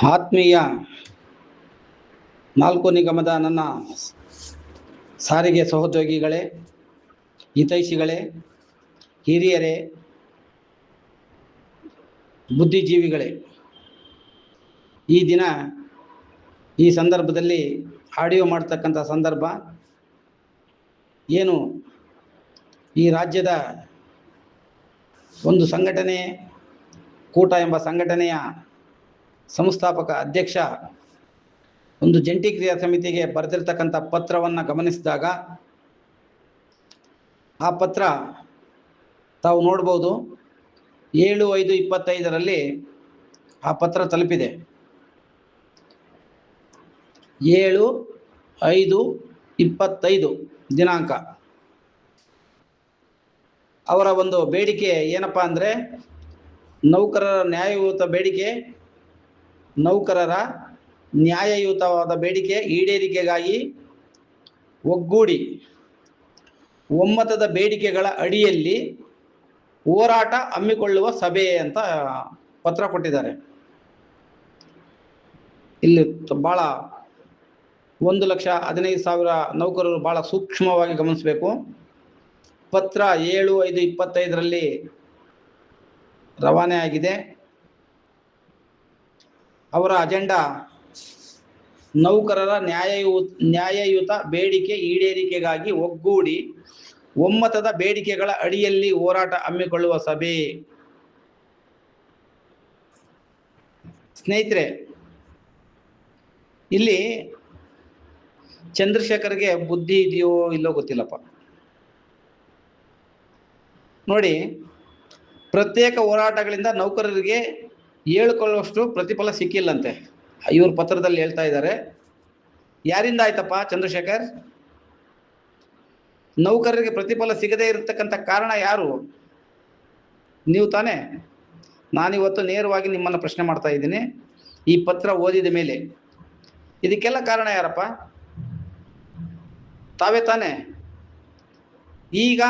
ಆತ್ಮೀಯ ನಾಲ್ಕು ನಿಗಮದ ನನ್ನ ಸಾರಿಗೆ ಸಹೋದ್ಯೋಗಿಗಳೇ, ಹಿತೈಷಿಗಳೇ, ಹಿರಿಯರೇ, ಬುದ್ಧಿಜೀವಿಗಳೇ, ಈ ದಿನ ಈ ಸಂದರ್ಭದಲ್ಲಿ ಆಡಿಯೋ ಮಾಡ್ತಕ್ಕಂಥ ಸಂದರ್ಭ ಏನು, ಈ ರಾಜ್ಯದ ಒಂದು ಸಂಘಟನೆ ಕೂಟ ಎಂಬ ಸಂಘಟನೆಯ ಸಂಸ್ಥಾಪಕ ಅಧ್ಯಕ್ಷ ಒಂದು ಜಂಟಿ ಕ್ರಿಯಾ ಸಮಿತಿಗೆ ಬರೆದಿರ್ತಕ್ಕಂಥ ಪತ್ರವನ್ನು ಗಮನಿಸಿದಾಗ ಆ ಪತ್ರ ತಾವು ನೋಡ್ಬೋದು. 7/5/25 ಆ ಪತ್ರ ತಲುಪಿದೆ. 7/5/25 ದಿನಾಂಕ. ಅವರ ಒಂದು ಬೇಡಿಕೆ ಏನಪ್ಪ ಅಂದರೆ, ನೌಕರರ ನ್ಯಾಯಯುತವಾದ ಬೇಡಿಕೆ ಈಡೇರಿಕೆಗಾಗಿ ಒಗ್ಗೂಡಿ ಒಮ್ಮತದ ಬೇಡಿಕೆಗಳ ಅಡಿಯಲ್ಲಿ ಹೋರಾಟ ಹಮ್ಮಿಕೊಳ್ಳುವ ಸಭೆ ಅಂತ ಪತ್ರ ಕೊಟ್ಟಿದ್ದಾರೆ. ಇಲ್ಲಿ ಭಾಳ 1,15,000 ನೌಕರರು ಭಾಳ ಸೂಕ್ಷ್ಮವಾಗಿ ಗಮನಿಸಬೇಕು. ಪತ್ರ 7/5/25 ರವಾನೆ ಆಗಿದೆ. ಅವರ ಅಜೆಂಡಾ ನೌಕರರ ನ್ಯಾಯಯುತ ಬೇಡಿಕೆ ಈಡೇರಿಕೆಗಾಗಿ ಒಗ್ಗೂಡಿ ಒಮ್ಮತದ ಬೇಡಿಕೆಗಳ ಅಡಿಯಲ್ಲಿ ಹೋರಾಟ ಹಮ್ಮಿಕೊಳ್ಳುವ ಸಭೆ. ಸ್ನೇಹಿತರೆ, ಇಲ್ಲಿ ಚಂದ್ರಶೇಖರ್ಗೆ ಬುದ್ಧಿ ಇದೆಯೋ ಇಲ್ಲೋ ಗೊತ್ತಿಲ್ಲಪ್ಪ. ನೋಡಿ, ಪ್ರತ್ಯೇಕ ಹೋರಾಟಗಳಿಂದ ನೌಕರರಿಗೆ ಹೇಳಿಕೊಳ್ಳುವಷ್ಟು ಪ್ರತಿಫಲ ಸಿಕ್ಕಿಲ್ಲಂತೆ. ಇವ್ರ ಪತ್ರದಲ್ಲಿ ಹೇಳ್ತಾ ಇದ್ದಾರೆ. ಯಾರಿಂದ ಆಯ್ತಪ್ಪ ಚಂದ್ರಶೇಖರ್? ನೌಕರರಿಗೆ ಪ್ರತಿಫಲ ಸಿಗದೇ ಇರತಕ್ಕಂಥ ಕಾರಣ ಯಾರು? ನೀವು ತಾನೇ? ನಾನಿವತ್ತು ನೇರವಾಗಿ ನಿಮ್ಮನ್ನು ಪ್ರಶ್ನೆ ಮಾಡ್ತಾ ಇದ್ದೀನಿ. ಈ ಪತ್ರ ಓದಿದ ಮೇಲೆ ಇದಕ್ಕೆಲ್ಲ ಕಾರಣ ಯಾರಪ್ಪ? ತಾವೇ ತಾನೇ? ಈಗ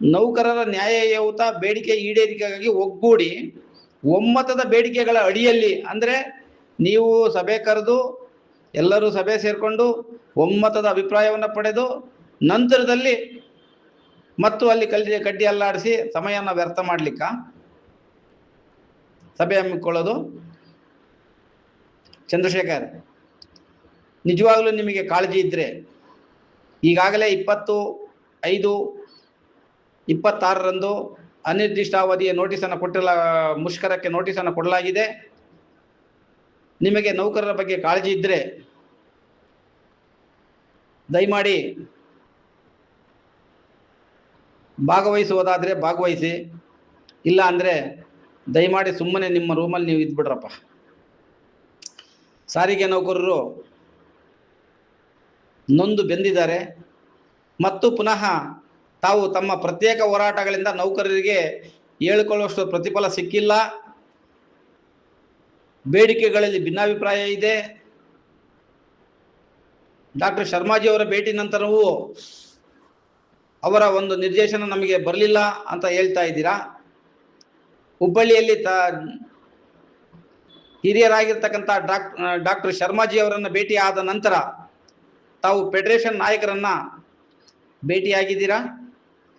ನೌಕರರ ನ್ಯಾಯಯುತ ಬೇಡಿಕೆ ಈಡೇರಿಕೆಗಾಗಿ ಒಗ್ಗೂಡಿ ಒಮ್ಮತದ ಬೇಡಿಕೆಗಳ ಅಡಿಯಲ್ಲಿ, ಅಂದರೆ ನೀವು ಸಭೆ ಕರೆದು ಎಲ್ಲರೂ ಸಭೆ ಸೇರಿಕೊಂಡು ಒಮ್ಮತದ ಅಭಿಪ್ರಾಯವನ್ನು ಪಡೆದು ನಂತರದಲ್ಲಿ ಮತ್ತು ಅಲ್ಲಿ ಕಡ್ಡಿ ಅಲ್ಲಾಡಿಸಿ ಸಮಯನ ವ್ಯರ್ಥ ಮಾಡ್ಲಿಕ್ಕ ಸಭೆ ಹಮ್ಮಿಕೊಳ್ಳೋದು? ಚಂದ್ರಶೇಖರ್, ನಿಜವಾಗ್ಲೂ ನಿಮಗೆ ಕಾಳಜಿ ಇದ್ದರೆ ಈಗಾಗಲೇ 20/5/26 ಅನಿರ್ದಿಷ್ಟಾವಧಿಯ ಮುಷ್ಕರಕ್ಕೆ ನೋಟಿಸನ್ನು ಕೊಡಲಾಗಿದೆ. ನಿಮಗೆ ನೌಕರರ ಬಗ್ಗೆ ಕಾಳಜಿ ಇದ್ದರೆ ದಯಮಾಡಿ ಭಾಗವಹಿಸುವುದಾದರೆ ಭಾಗವಹಿಸಿ, ಇಲ್ಲ ಅಂದರೆ ದಯಮಾಡಿ ಸುಮ್ಮನೆ ನಿಮ್ಮ ರೂಮಲ್ಲಿ ನೀವು ಇದ್ಬಿಡ್ರಪ್ಪ. ಸಾರಿಗೆ ನೌಕರರು ನೊಂದು ಬೆಂದಿದ್ದಾರೆ ಮತ್ತು ಪುನಃ ತಾವು ತಮ್ಮ ಪ್ರತ್ಯೇಕ ಹೋರಾಟಗಳಿಂದ ನೌಕರರಿಗೆ ಹೇಳಿಕೊಳ್ಳುವಷ್ಟು ಪ್ರತಿಫಲ ಸಿಕ್ಕಿಲ್ಲ, ಬೇಡಿಕೆಗಳಲ್ಲಿ ಭಿನ್ನಾಭಿಪ್ರಾಯ ಇದೆ. ಡಾಕ್ಟರ್ ಶರ್ಮಾಜಿ ಅವರ ಭೇಟಿ ನಂತರವೂ ಅವರ ಒಂದು ನಿರ್ದೇಶನ ನಮಗೆ ಬರಲಿಲ್ಲ ಅಂತ ಹೇಳ್ತಾ ಇದ್ದೀರಾ. ಹುಬ್ಬಳ್ಳಿಯಲ್ಲಿ ಹಿರಿಯರಾಗಿರ್ತಕ್ಕಂಥ ಡಾಕ್ಟರ್ ಶರ್ಮಾಜಿ ಅವರನ್ನು ಭೇಟಿ ಆದ ನಂತರ ತಾವು ಫೆಡರೇಷನ್ ನಾಯಕರನ್ನ ಭೇಟಿಯಾಗಿದ್ದೀರಾ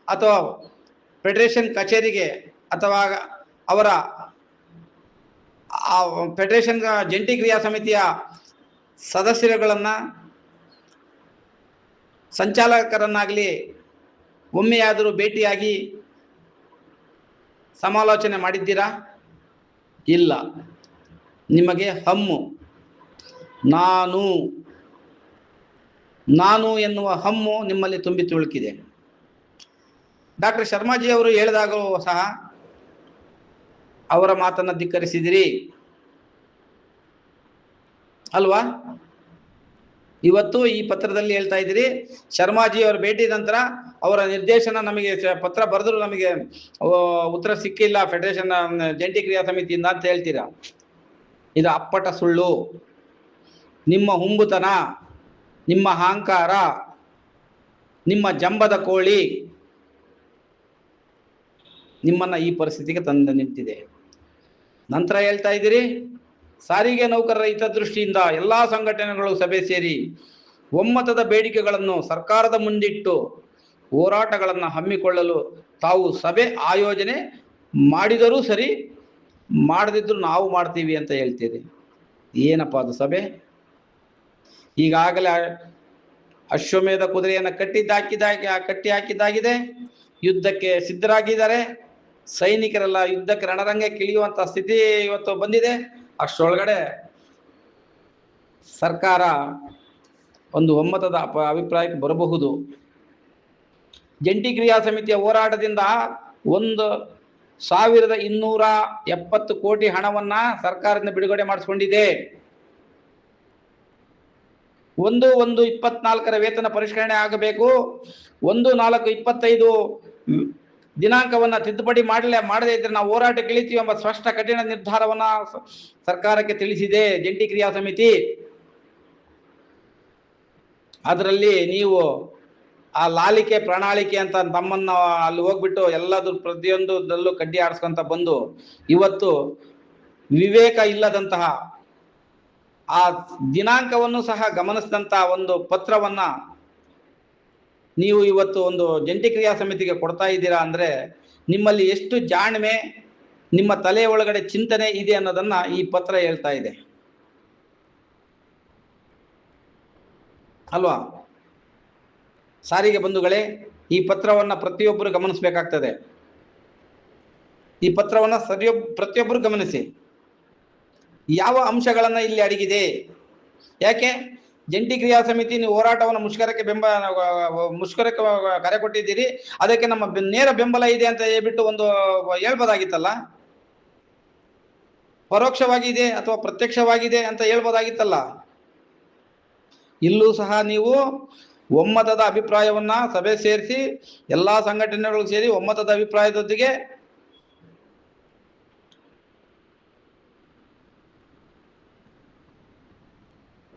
ಅಥವಾ ಫೆಡರೇಷನ್ ಕಚೇರಿಗೆ ಅಥವಾ ಅವರ ಫೆಡರೇಷನ್ ಜಂಟಿ ಕ್ರಿಯಾ ಸಮಿತಿಯ ಸದಸ್ಯರುಗಳನ್ನು, ಸಂಚಾಲಕರನ್ನಾಗಲಿ ಒಮ್ಮೆಯಾದರೂ ಭೇಟಿಯಾಗಿ ಸಮಾಲೋಚನೆ ಮಾಡಿದ್ದೀರಾ? ಇಲ್ಲ. ನಿಮಗೆ ಹಮ್ಮು, ನಾನು ಎನ್ನುವ ಹಮ್ಮು ನಿಮ್ಮಲ್ಲಿ ತುಂಬಿ ತುಳುಕಿದೆ. ಡಾಕ್ಟರ್ ಶರ್ಮಾಜಿ ಅವರು ಹೇಳಿದಾಗಲೂ ಸಹ ಅವರ ಮಾತನ್ನು ಧಿಕ್ಕರಿಸಿದಿರಿ ಅಲ್ವಾ? ಇವತ್ತು ಈ ಪತ್ರದಲ್ಲಿ ಹೇಳ್ತಾ ಇದ್ದೀರಿ, ಶರ್ಮಾಜಿ ಅವರ ಭೇಟಿ ನಂತರ ಅವರ ನಿರ್ದೇಶನ ನಮಗೆ ಪತ್ರ ಬರೆದ್ರು ನಮಗೆ ಉತ್ತರ ಸಿಕ್ಕಿಲ್ಲ ಫೆಡರೇಷನ್ ಜಂಟಿ ಕ್ರಿಯಾ ಸಮಿತಿಯಿಂದ ಅಂತ ಹೇಳ್ತೀರಾ. ಇದು ಅಪ್ಪಟ ಸುಳ್ಳು. ನಿಮ್ಮ ಹುಂಬುತನ, ನಿಮ್ಮ ಅಹಂಕಾರ, ನಿಮ್ಮ ಜಂಬದ ಕೋಳಿ ನಿಮ್ಮನ್ನ ಈ ಪರಿಸ್ಥಿತಿಗೆ ತಂದು ನಿಂತಿದೆ. ನಂತರ ಹೇಳ್ತಾ ಇದ್ದೀರಿ ಸಾರಿಗೆ ನೌಕರರ ಹಿತದೃಷ್ಟಿಯಿಂದ ಎಲ್ಲಾ ಸಂಘಟನೆಗಳು ಸಭೆ ಸೇರಿ ಒಮ್ಮತದ ಬೇಡಿಕೆಗಳನ್ನು ಸರ್ಕಾರದ ಮುಂದಿಟ್ಟು ಹೋರಾಟಗಳನ್ನು ಹಮ್ಮಿಕೊಳ್ಳಲು ತಾವು ಸಭೆ ಆಯೋಜನೆ ಮಾಡಿದರೂ ಸರಿ, ಮಾಡದಿದ್ರು ನಾವು ಮಾಡ್ತೀವಿ ಅಂತ ಹೇಳ್ತೀರಿ. ಏನಪ್ಪ ಅದು ಸಭೆ? ಈಗಾಗಲೇ ಅಶ್ವಮೇಧ ಕುದುರೆಯನ್ನು ಕಟ್ಟಿ ಹಾಕಿದ್ದಾಗಿದೆ. ಯುದ್ಧಕ್ಕೆ ಸಿದ್ಧರಾಗಿದ್ದಾರೆ. ಸೈನಿಕರೆಲ್ಲ ಯುದ್ಧಕ್ಕೆ ರಣರಂಗಕ್ಕೆ ಇಳಿಯುವಂತ ಸ್ಥಿತಿ ಇವತ್ತು ಬಂದಿದೆ. ಅಷ್ಟರೊಳಗಡೆ ಸರ್ಕಾರ ಒಂದು ಒಮ್ಮತದ ಅಭಿಪ್ರಾಯಕ್ಕೆ ಬರಬಹುದು. ಜಂಟಿ ಕ್ರಿಯಾ ಸಮಿತಿಯ ಹೋರಾಟದಿಂದ 1,270 ಕೋಟಿ ಹಣವನ್ನ ಸರ್ಕಾರದಿಂದ ಬಿಡುಗಡೆ ಮಾಡಿಸಿಕೊಂಡಿದೆ. 1/1/24 ವೇತನ ಪರಿಷ್ಕರಣೆ ಆಗಬೇಕು. 1/4/25 ದಿನಾಂಕವನ್ನ ತಿದ್ದುಪಡಿ ಮಾಡದೇ ಇದ್ರೆ ನಾವು ಹೋರಾಟಕ್ಕೆ ಇಳಿತೀವಿ ಎಂಬ ಸ್ಪಷ್ಟ ಕಠಿಣ ನಿರ್ಧಾರವನ್ನ ಸರ್ಕಾರಕ್ಕೆ ತಿಳಿಸಿದೆ ಜಂಟಿ ಕ್ರಿಯಾ ಸಮಿತಿ. ಅದರಲ್ಲಿ ನೀವು ಆ ಲಾಲಿಕೆ ಪ್ರಣಾಳಿಕೆ ಅಂತ ತಮ್ಮನ್ನ ಅಲ್ಲಿ ಹೋಗ್ಬಿಟ್ಟು ಎಲ್ಲದು ಪ್ರತಿಯೊಂದರಲ್ಲೂ ಕಡ್ಡಿ ಆಡಿಸ್ಕೊಂತ ಬಂದು ಇವತ್ತು ವಿವೇಕ ಇಲ್ಲದಂತಹ ಆ ದಿನಾಂಕವನ್ನು ಸಹ ಗಮನಿಸಿದಂತ ಒಂದು ಪತ್ರವನ್ನ ನೀವು ಇವತ್ತು ಒಂದು ಜಂಟಿ ಕ್ರಿಯಾ ಸಮಿತಿಗೆ ಕೊಡ್ತಾ ಇದ್ದೀರಾ ಅಂದ್ರೆ ನಿಮ್ಮಲ್ಲಿ ಎಷ್ಟು ಜಾಣ್ಮೆ, ನಿಮ್ಮ ತಲೆ ಒಳಗಡೆ ಚಿಂತನೆ ಇದೆ ಅನ್ನೋದನ್ನ ಈ ಪತ್ರ ಹೇಳ್ತಾ ಇದೆ ಅಲ್ವಾ? ಸಾರಿಗೆ ಬಂಧುಗಳೇ, ಈ ಪತ್ರವನ್ನ ಪ್ರತಿಯೊಬ್ಬರು ಗಮನಿಸಬೇಕಾಗ್ತದೆ. ಈ ಪತ್ರವನ್ನ ಪ್ರತಿಯೊಬ್ಬರು ಗಮನಿಸಿ. ಯಾವ ಅಂಶಗಳನ್ನ ಇಲ್ಲಿ ಅಡಗಿದೆ? ಯಾಕೆ ಜಂಟಿ ಕ್ರಿಯಾ ಸಮಿತಿ ನೀವು ಹೋರಾಟವನ್ನು ಮುಷ್ಕರಕ್ಕೆ ಕರೆ ಕೊಟ್ಟಿದ್ದೀರಿ, ಅದಕ್ಕೆ ನಮ್ಮ ನೇರ ಬೆಂಬಲ ಇದೆ ಅಂತ ಹೇಳ್ಬಿಟ್ಟು ಒಂದು ಹೇಳ್ಬೋದಾಗಿತ್ತಲ್ಲ. ಪರೋಕ್ಷವಾಗಿದೆ ಅಥವಾ ಪ್ರತ್ಯಕ್ಷವಾಗಿದೆ ಅಂತ ಹೇಳ್ಬೋದಾಗಿತ್ತಲ್ಲ. ಇಲ್ಲೂ ಸಹ ನೀವು ಒಮ್ಮತದ ಅಭಿಪ್ರಾಯವನ್ನ ಸಭೆ ಸೇರಿಸಿ ಎಲ್ಲಾ ಸಂಘಟನೆಗಳು ಸೇರಿ ಒಮ್ಮತದ ಅಭಿಪ್ರಾಯದೊಂದಿಗೆ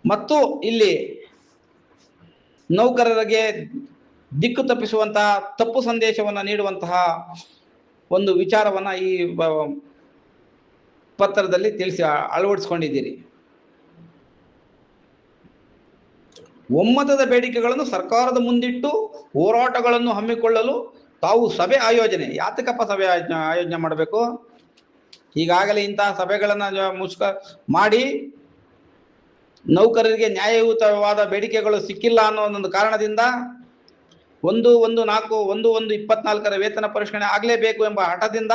ಮತ್ತು ಇಲ್ಲಿ ನೌಕರರಿಗೆ ದಿಕ್ಕು ತಪ್ಪಿಸುವಂತಹ ತಪ್ಪು ಸಂದೇಶವನ್ನ ನೀಡುವಂತಹ ಒಂದು ವಿಚಾರವನ್ನ ಈ ಪತ್ರದಲ್ಲಿ ತಿಳಿಸಿ ಅಳವಡಿಸಿಕೊಂಡಿದ್ದೀರಿ. ಒಮ್ಮತದ ಬೇಡಿಕೆಗಳನ್ನು ಸರ್ಕಾರದ ಮುಂದಿಟ್ಟು ಹೋರಾಟಗಳನ್ನು ಹಮ್ಮಿಕೊಳ್ಳಲು ತಾವು ಸಭೆ ಆಯೋಜನೆ. ಯಾತಕಪ್ಪ ಸಭೆ ಆಯೋಜನೆ ಮಾಡಬೇಕು? ಈಗಾಗಲೇ ಇಂತಹ ಸಭೆಗಳನ್ನ ಮಾಡಿ ನೌಕರರಿಗೆ ನ್ಯಾಯಯುತವಾದ ಬೇಡಿಕೆಗಳು ಸಿಕ್ಕಿಲ್ಲ ಅನ್ನೋ ಒಂದು ಕಾರಣದಿಂದ 1/1/24 ವೇತನ ಪರಿಷ್ಕರಣೆ ಆಗಲೇಬೇಕು ಎಂಬ ಹಠದಿಂದ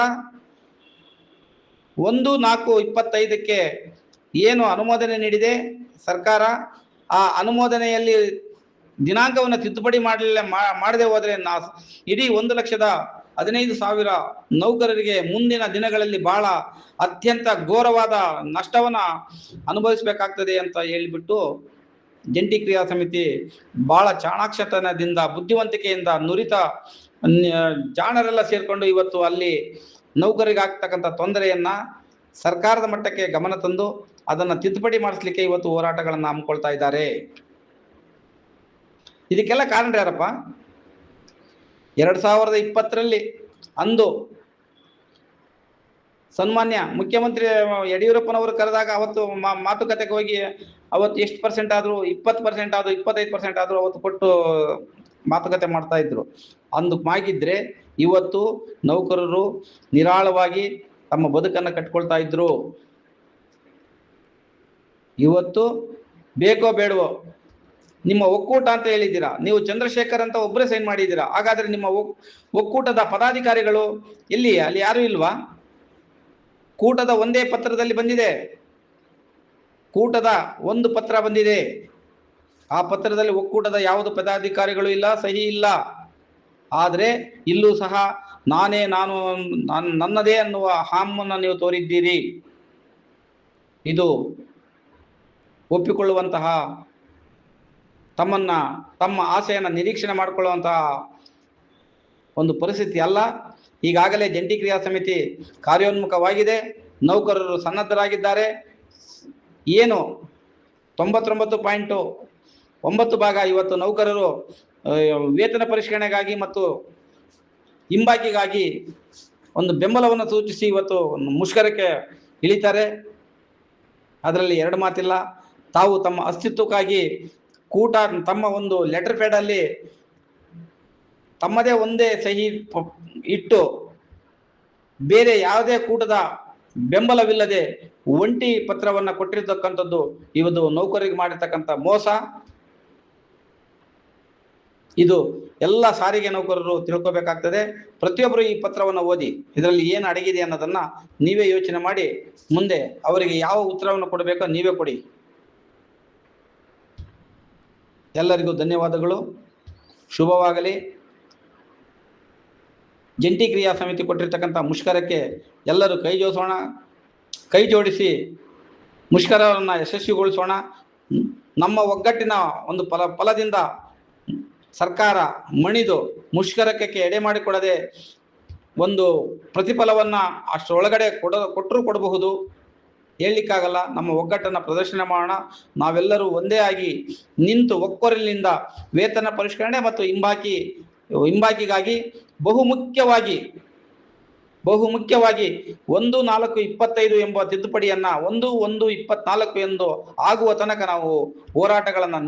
1/4/25 ಏನು ಅನುಮೋದನೆ ನೀಡಿದೆ ಸರ್ಕಾರ, ಆ ಅನುಮೋದನೆಯಲ್ಲಿ ದಿನಾಂಕವನ್ನು ತಿದ್ದುಪಡಿ ಮಾಡದೆ ಹೋದ್ರೆ ಇಡೀ 1,15,000 ನೌಕರರಿಗೆ ಮುಂದಿನ ದಿನಗಳಲ್ಲಿ ಬಹಳ ಅತ್ಯಂತ ಘೋರವಾದ ನಷ್ಟವನ್ನ ಅನುಭವಿಸಬೇಕಾಗ್ತದೆ ಅಂತ ಹೇಳಿಬಿಟ್ಟು ಜಂಟಿ ಕ್ರಿಯಾ ಸಮಿತಿ ಬಹಳ ಚಾಣಾಕ್ಷತನದಿಂದ ಬುದ್ಧಿವಂತಿಕೆಯಿಂದ ನುರಿತ ಜಾಣರೆಲ್ಲ ಸೇರ್ಕೊಂಡು ಇವತ್ತು ಅಲ್ಲಿ ನೌಕರಿಗೆ ಆಗ್ತಕ್ಕಂಥ ತೊಂದರೆಯನ್ನ ಸರ್ಕಾರದ ಮಟ್ಟಕ್ಕೆ ಗಮನ ತಂದು ಅದನ್ನ ತಿದ್ದುಪಡಿ ಮಾಡಿಸ್ಲಿಕ್ಕೆ ಇವತ್ತು ಹೋರಾಟಗಳನ್ನ ಹಮ್ಮಿಕೊಳ್ತಾ ಇದ್ದಾರೆ. ಇದಕ್ಕೆಲ್ಲ ಕಾರಣ ಯಾರಪ್ಪ? 2020ರಲ್ಲಿ ಅಂದು ಸನ್ಮಾನ್ಯ ಮುಖ್ಯಮಂತ್ರಿ ಯಡಿಯೂರಪ್ಪನವರು ಕರೆದಾಗ ಅವತ್ತು ಮಾತುಕತೆಗೆ ಹೋಗಿ ಅವತ್ತು ಎಷ್ಟು % ಆದ್ರೂ 20% ಆದ್ರೂ 25% ಆದ್ರೂ ಅವತ್ತು ಕೊಟ್ಟು ಮಾತುಕತೆ ಮಾಡ್ತಾ ಇದ್ರು. ಅಂದು ಮಾಗಿದ್ರೆ ಇವತ್ತು ನೌಕರರು ನಿರಾಳವಾಗಿ ತಮ್ಮ ಬದುಕನ್ನು ಕಟ್ಕೊಳ್ತಾ ಇದ್ರು. ಇವತ್ತು ಬೇಕೋ ಬೇಡವೋ ನಿಮ್ಮ ಒಕ್ಕೂಟ ಅಂತ ಹೇಳಿದ್ದೀರಾ, ನೀವು ಚಂದ್ರಶೇಖರ್ ಅಂತ ಒಬ್ಬರೇ ಸೈನ್ ಮಾಡಿದ್ದೀರಾ. ಹಾಗಾದ್ರೆ ನಿಮ್ಮ ಒಕ್ಕೂಟದ ಪದಾಧಿಕಾರಿಗಳು ಎಲ್ಲಿ? ಅಲ್ಲಿ ಯಾರು ಇಲ್ವಾ? ಕೂಟದ ಒಂದೇ ಪತ್ರದಲ್ಲಿ ಬಂದಿದೆ, ಕೂಟದ ಒಂದು ಪತ್ರ ಬಂದಿದೆ. ಆ ಪತ್ರದಲ್ಲಿ ಒಕ್ಕೂಟದ ಯಾವುದು ಪದಾಧಿಕಾರಿಗಳು ಇಲ್ಲ, ಸಹಿ ಇಲ್ಲ. ಆದ್ರೆ ಇಲ್ಲೂ ಸಹ ನಾನು ನನ್ನದೇ ಅನ್ನುವ ಹಾಮನ್ನ ನೀವು ತೋರಿದ್ದೀರಿ. ಇದು ಒಪ್ಪಿಕೊಳ್ಳುವಂತಹ, ತಮ್ಮ ಆಸೆಯನ್ನ ನಿರೀಕ್ಷಣೆ ಮಾಡಿಕೊಳ್ಳುವಂತಹ ಒಂದು ಪರಿಸ್ಥಿತಿ ಅಲ್ಲ. ಈಗಾಗಲೇ ಜಂಟಿ ಕ್ರಿಯಾ ಸಮಿತಿ ಕಾರ್ಯೋನ್ಮುಖವಾಗಿದೆ. ನೌಕರರು ಸನ್ನದ್ಧರಾಗಿದ್ದಾರೆ. ಏನು 99.9 ಭಾಗ ಇವತ್ತು ನೌಕರರು ವೇತನ ಪರಿಷ್ಕರಣೆಗಾಗಿ ಮತ್ತು ಹಿಂಬಾಕಿಗಾಗಿ ಒಂದು ಬೆಂಬಲವನ್ನು ಸೂಚಿಸಿ ಇವತ್ತು ಮುಷ್ಕರಕ್ಕೆ ಇಳಿತಾರೆ. ಅದರಲ್ಲಿ ಎರಡು ಮಾತಿಲ್ಲ. ತಾವು ತಮ್ಮ ಅಸ್ತಿತ್ವಕ್ಕಾಗಿ ಕೂಟ ತಮ್ಮ ಒಂದು ಲೆಟರ್ ಪ್ಯಾಡ್ ಅಲ್ಲಿ ತಮ್ಮದೇ ಒಂದೇ ಸಹಿ ಇಟ್ಟು ಬೇರೆ ಯಾವುದೇ ಕೂಟದ ಬೆಂಬಲವಿಲ್ಲದೆ ಒಂಟಿ ಪತ್ರವನ್ನ ಕೊಟ್ಟಿರ್ತಕ್ಕಂಥದ್ದು ಇವತ್ತು ನೌಕರರಿಗೆ ಮಾಡಿರ್ತಕ್ಕಂಥ ಮೋಸ. ಇದು ಎಲ್ಲ ಸಾರಿಗೆ ನೌಕರರು ತಿಳ್ಕೋಬೇಕಾಗ್ತದೆ. ಪ್ರತಿಯೊಬ್ಬರು ಈ ಪತ್ರವನ್ನು ಓದಿ ಇದರಲ್ಲಿ ಏನು ಅಡಗಿದೆ ಅನ್ನೋದನ್ನ ನೀವೇ ಯೋಚನೆ ಮಾಡಿ ಮುಂದೆ ಅವರಿಗೆ ಯಾವ ಉತ್ತರವನ್ನು ಕೊಡಬೇಕೋ ನೀವೇ ಕೊಡಿ. ಎಲ್ಲರಿಗೂ ಧನ್ಯವಾದಗಳು. ಶುಭವಾಗಲಿ. ಜಂಟಿ ಕ್ರಿಯಾ ಸಮಿತಿ ಕೊಟ್ಟಿರ್ತಕ್ಕಂಥ ಮುಷ್ಕರಕ್ಕೆ ಎಲ್ಲರೂ ಕೈ ಜೋಡಿಸಿ ಮುಷ್ಕರವನ್ನು ಯಶಸ್ವಿಗೊಳಿಸೋಣ. ನಮ್ಮ ಒಗ್ಗಟ್ಟಿನ ಒಂದು ಫಲದಿಂದ ಸರ್ಕಾರ ಮಣಿದು ಮುಷ್ಕರಕ್ಕೆ ಎಡೆ ಮಾಡಿಕೊಡದೆ ಒಂದು ಪ್ರತಿಫಲವನ್ನ ಅಷ್ಟರೊಳಗಡೆ ಕೊಟ್ಟರೂ ಕೊಡಬಹುದು, ಹೇಳಲಿಕ್ಕಾಗಲ್ಲ. ನಮ್ಮ ಒಗ್ಗಟ್ಟನ್ನು ಪ್ರದರ್ಶನ ಮಾಡೋಣ. ನಾವೆಲ್ಲರೂ ಒಂದೇ ಆಗಿ ನಿಂತು ಒಕ್ಕೊರಲಿನಿಂದ ವೇತನ ಪರಿಷ್ಕರಣೆ ಮತ್ತು ಹಿಂಬಾಕಿಗಾಗಿ ಬಹುಮುಖ್ಯವಾಗಿ 1/4/25 ಎಂಬ ತಿದ್ದುಪಡಿಯನ್ನ 1/1/24 ಎಂದು ಆಗುವ ತನಕ ನಾವು ಹೋರಾಟಗಳನ್ನ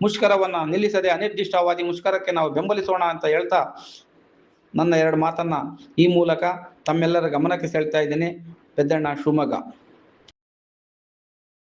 ಮುಷ್ಕರವನ್ನ ನಿಲ್ಲಿಸದೆ ಅನಿರ್ದಿಷ್ಟಾವಧಿ ಮುಷ್ಕರಕ್ಕೆ ನಾವು ಬೆಂಬಲಿಸೋಣ ಅಂತ ಹೇಳ್ತಾ ನನ್ನ ಎರಡು ಮಾತನ್ನ ಈ ಮೂಲಕ ತಮ್ಮೆಲ್ಲರ ಗಮನಕ್ಕೆ ಸೆಳ್ತಾ ಇದ್ದೇನೆ. ಪೆದ್ದಣ್ಣ, ಶಿವಮೊಗ್ಗ.